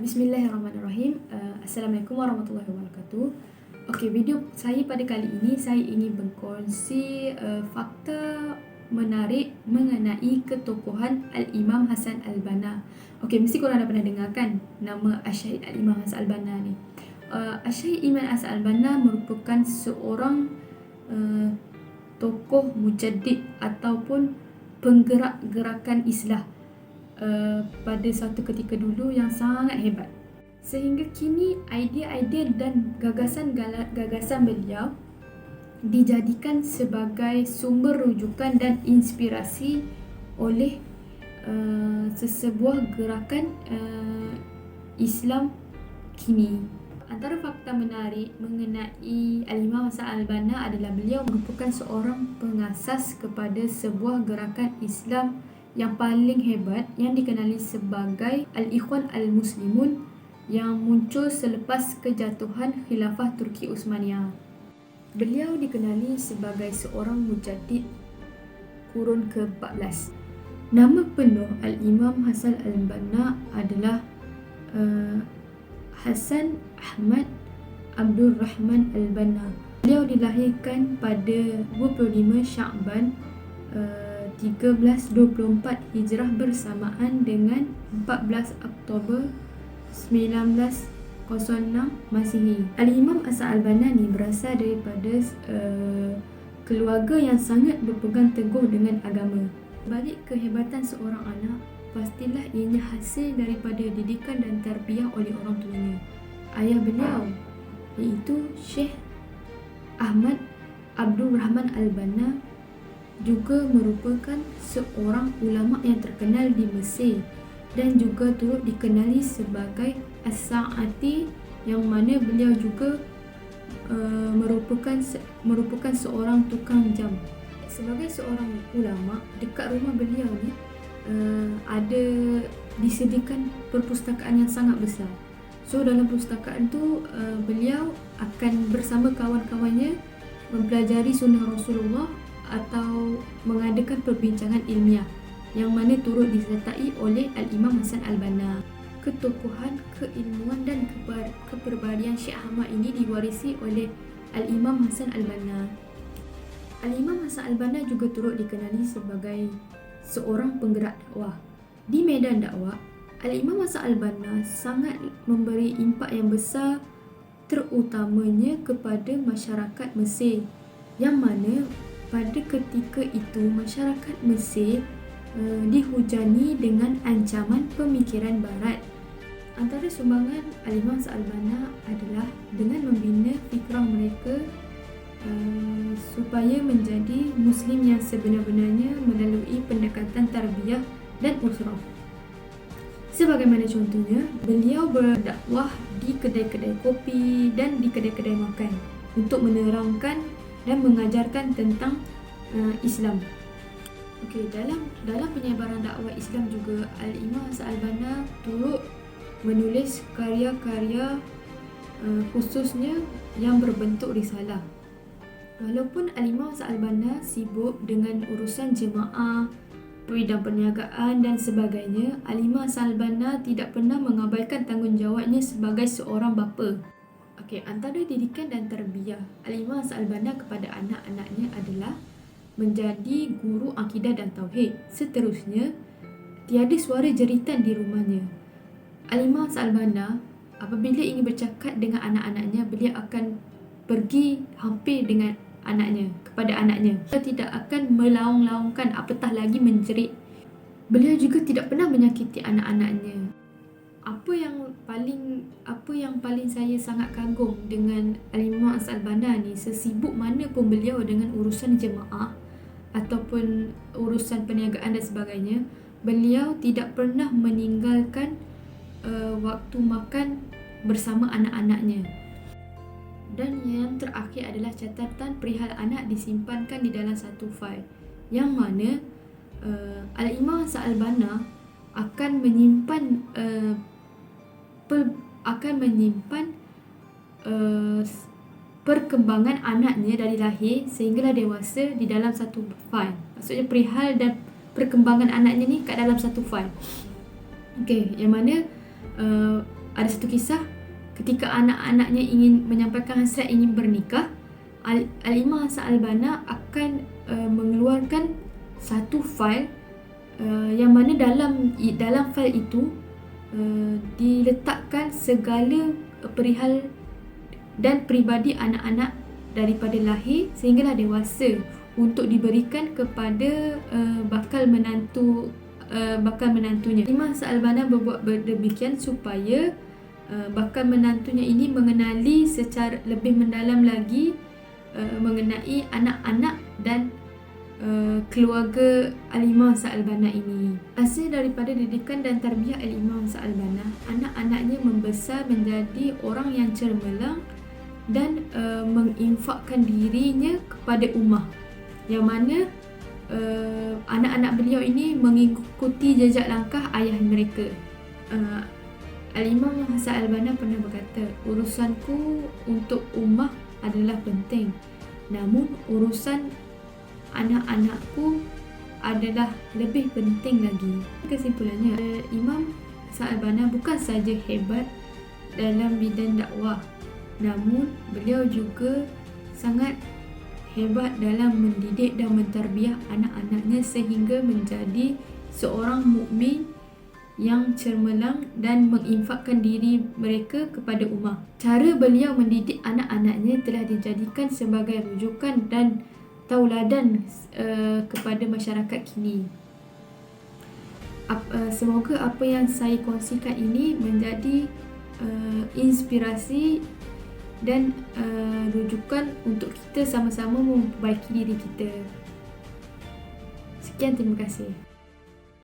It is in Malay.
Bismillahirrahmanirrahim. Assalamualaikum warahmatullahi wabarakatuh. Okey, video saya pada kali ini saya ingin berkongsi fakta menarik mengenai ketokohan Al-Imam Hasan Al-Banna. Okey, mesti korang dah pernah dengar kan nama Asy-Syaikh Al-Imam Hasan Al-Banna ni. Asy-Syaikh Imam Hasan Al-Banna merupakan seorang tokoh mujaddid ataupun penggerak gerakan Islah pada suatu ketika dulu yang sangat hebat. Sehingga kini idea-idea dan gagasan beliau dijadikan sebagai sumber rujukan dan inspirasi oleh sesebuah gerakan Islam kini. Antara fakta menarik mengenai Al-Imam Hasan Al-Banna adalah beliau merupakan seorang pengasas kepada sebuah gerakan Islam yang paling hebat yang dikenali sebagai Al-Ikhwan Al-Muslimun yang muncul selepas kejatuhan Khilafah Turki Uthmaniyah. Beliau dikenali sebagai seorang mujaddid kurun ke-14. Nama penuh Al-Imam Hasan Al-Banna adalah Hasan Ahmad Abdul Rahman Al-Banna. Beliau dilahirkan pada 25 Sya'ban 1324 Hijrah bersamaan dengan 14 Oktober 1906 Masihi. Al-Imam Hasan Al-Banna ni berasal daripada keluarga yang sangat berpegang teguh dengan agama. Balik kehebatan seorang anak, pastilah ianya hasil daripada didikan dan tarbiyah oleh orang tuanya. Ayah beliau iaitu Syekh Ahmad Abdul Rahman Al-Banna juga merupakan seorang ulama yang terkenal di Mesir dan juga turut dikenali sebagai As-Sa'ati, yang mana beliau juga merupakan seorang tukang jam. Sebagai seorang ulama, dekat rumah beliau ni ada disediakan perpustakaan yang sangat besar. So dalam perpustakaan tu beliau akan bersama kawan-kawannya mempelajari sunnah Rasulullah atau mengadakan perbincangan ilmiah yang mana turut disertai oleh Al-Imam Hasan Al-Banna. Ketokohan, keilmuan dan kepribadian Syekh Ahmad ini diwarisi oleh Al-Imam Hasan Al-Banna. Al-Imam Hasan Al-Banna juga turut dikenali sebagai seorang penggerak dakwah. Di medan dakwah, Al-Imam Hasan Al-Banna sangat memberi impak yang besar, terutamanya kepada masyarakat Mesir, yang mana pada ketika itu masyarakat Mesir dihujani dengan ancaman pemikiran barat. Antara sumbangan Al-Imam Hasan Al-Banna adalah dengan membina fikrah mereka supaya menjadi Muslim yang sebenar-benarnya melalui pendekatan tarbiyah dan usrah. Sebagaimana contohnya, beliau berdakwah di kedai-kedai kopi dan di kedai-kedai makan untuk menerangkan dan mengajarkan tentang Islam. Okey, dalam penyebaran dakwah Islam juga Al-Imam Hasan Al-Banna turut menulis karya-karya khususnya yang berbentuk risalah. Walaupun Al-Imam Hasan Al-Banna sibuk dengan urusan jemaah, bidang perniagaan dan sebagainya, Al-Imam Hasan Al-Banna tidak pernah mengabaikan tanggungjawabnya sebagai seorang bapa. Okey, antara didikan dan tarbiyah Al-Imam Hasan Al-Banna kepada anak-anaknya adalah menjadi guru akidah dan tauhid. Seterusnya, tiada suara jeritan di rumahnya. Al-Imam Hasan Al-Banna apabila ingin bercakap dengan anak-anaknya, beliau akan pergi hampir dengan kepada anaknya. Beliau tidak akan melaung-laungkan, apatah lagi menjerit. Beliau juga tidak pernah menyakiti anak-anaknya. Apa yang paling saya sangat kagum dengan Al-Imam Hasan Al-Banna ni, sesibuk mana pun beliau dengan urusan jemaah ataupun urusan perniagaan dan sebagainya, beliau tidak pernah meninggalkan waktu makan bersama anak-anaknya. Dan yang terakhir adalah catatan perihal anak disimpankan di dalam satu fail, yang mana Al-Imam Hasan Al-Banna akan menyimpan perkembangan anaknya dari lahir sehinggalah dewasa di dalam satu fail. Maksudnya perihal dan perkembangan anaknya ni kat dalam satu fail. Okey, yang mana ada satu kisah ketika anak-anaknya ingin menyampaikan hasrat ingin bernikah, Al-Imam Hassan Al-Banna akan mengeluarkan satu fail yang mana dalam fail itu diletakkan segala perihal dan peribadi anak-anak daripada lahir sehinggalah dewasa untuk diberikan kepada bakal menantunya. Imam Hassan Al-Banna berbuat demikian supaya bakal menantunya ini mengenali secara lebih mendalam lagi mengenai anak-anak dan keluarga Al-Imam Hassan Al-Banna ini. Hasil daripada didikan dan tarbiyah Al-Imam Hassan Al-Banna, anak-anaknya membesar menjadi orang yang cermelang dan menginfakkan dirinya kepada ummah, yang mana anak-anak beliau ini mengikuti jejak langkah ayah mereka. Al-Imam Hassan Al-Banna pernah berkata, urusanku untuk ummah adalah penting, namun urusan anak-anakku adalah lebih penting lagi. Kesimpulannya, Imam Hassan Al-Banna bukan saja hebat dalam bidang dakwah, namun beliau juga sangat hebat dalam mendidik dan mentarbiyah anak-anaknya sehingga menjadi seorang mukmin yang cermelang dan menginfakkan diri mereka kepada ummah. Cara beliau mendidik anak-anaknya telah dijadikan sebagai rujukan dan tauladan kepada masyarakat kini. Semoga apa yang saya kongsikan ini menjadi inspirasi dan rujukan untuk kita sama-sama memperbaiki diri kita. Sekian, terima kasih.